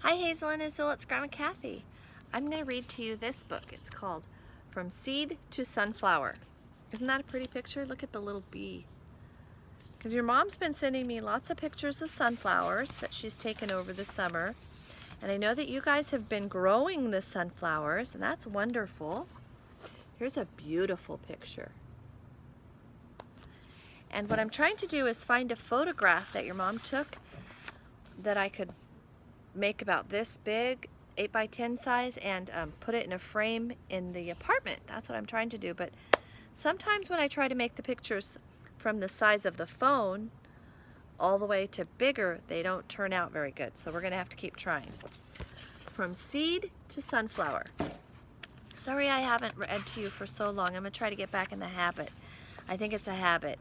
Hi Hazel and Azul, it's Grandma Kathy. I'm going to read to you this book. It's called From Seed to Sunflower. Isn't that a pretty picture? Look at the little bee. Because your mom's been sending me lots of pictures of sunflowers that she's taken over the summer. And I know that you guys have been growing the sunflowers, and that's wonderful. Here's a beautiful picture. And what I'm trying to do is find a photograph that your mom took that I could make about this big, 8 by 10 size, and put it in a frame in the apartment. That's what I'm trying to do. But sometimes when I try to make the pictures from the size of the phone all the way to bigger, they don't turn out very good. So we're gonna have to keep trying. From seed to sunflower. Sorry I haven't read to you for so long. I'm gonna try to get back in the habit. I think it's a habit.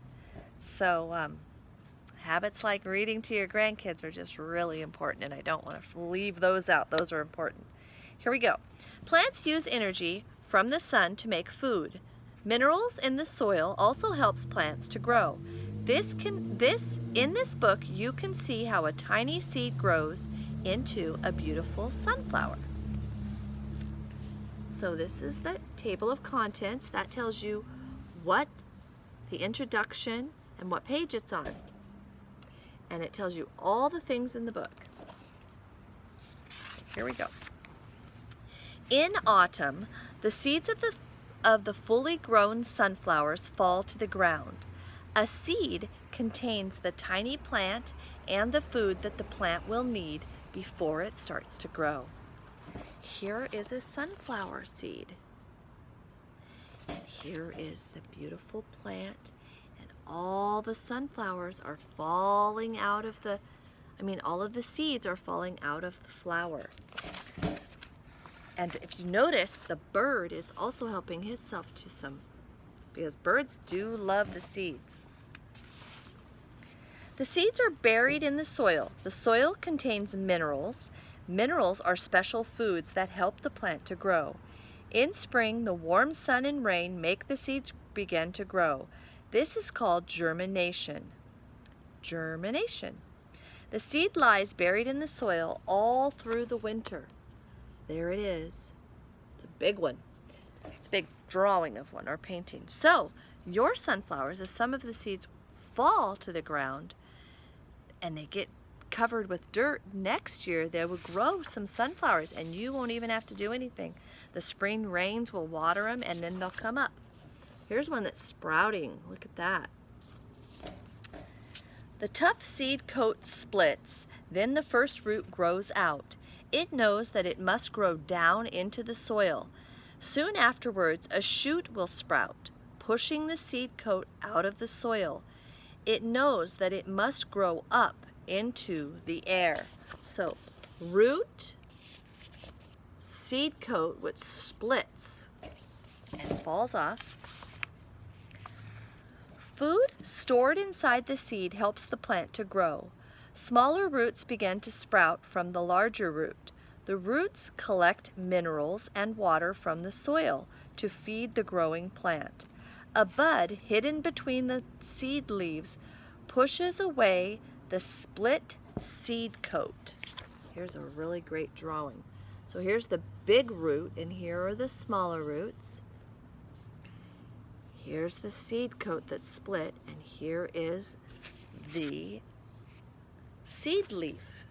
So habits like reading to your grandkids are just really important, and I don't want to leave those out. Those are important. Here we go. Plants use energy from the sun to make food. Minerals in the soil also helps plants to grow. In this book, you can see how a tiny seed grows into a beautiful sunflower. So this is the table of contents. That tells you what the introduction and what page it's on. And it tells you all the things in the book. Here we go. In autumn, the seeds of the fully grown sunflowers fall to the ground. A seed contains the tiny plant and the food that the plant will need before it starts to grow. Here is a sunflower seed. And here is the beautiful plant. All the sunflowers are falling out of all of the seeds are falling out of the flower. And if you notice, the bird is also helping himself to some, because birds do love the seeds. The seeds are buried in the soil. The soil contains minerals. Minerals are special foods that help the plant to grow. In spring, the warm sun and rain make the seeds begin to grow. This is called germination. Germination. The seed lies buried in the soil all through the winter. There it is. It's a big one. It's a big drawing of one or painting. So your sunflowers, if some of the seeds fall to the ground and they get covered with dirt, next year they will grow some sunflowers and you won't even have to do anything. The spring rains will water them and then they'll come up. Here's one that's sprouting. Look at that. The tough seed coat splits, then the first root grows out. It knows that it must grow down into the soil. Soon afterwards, a shoot will sprout, pushing the seed coat out of the soil. It knows that it must grow up into the air. So, root, seed coat, which splits and falls off. Food stored inside the seed helps the plant to grow. Smaller roots begin to sprout from the larger root. The roots collect minerals and water from the soil to feed the growing plant. A bud hidden between the seed leaves pushes away the split seed coat. Here's a really great drawing. So here's the big root and here are the smaller roots. Here's the seed coat that's split, and here is the seed leaf.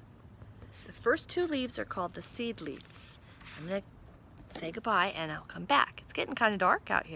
The first two leaves are called the seed leaves. I'm going to say goodbye and I'll come back. It's getting kind of dark out here.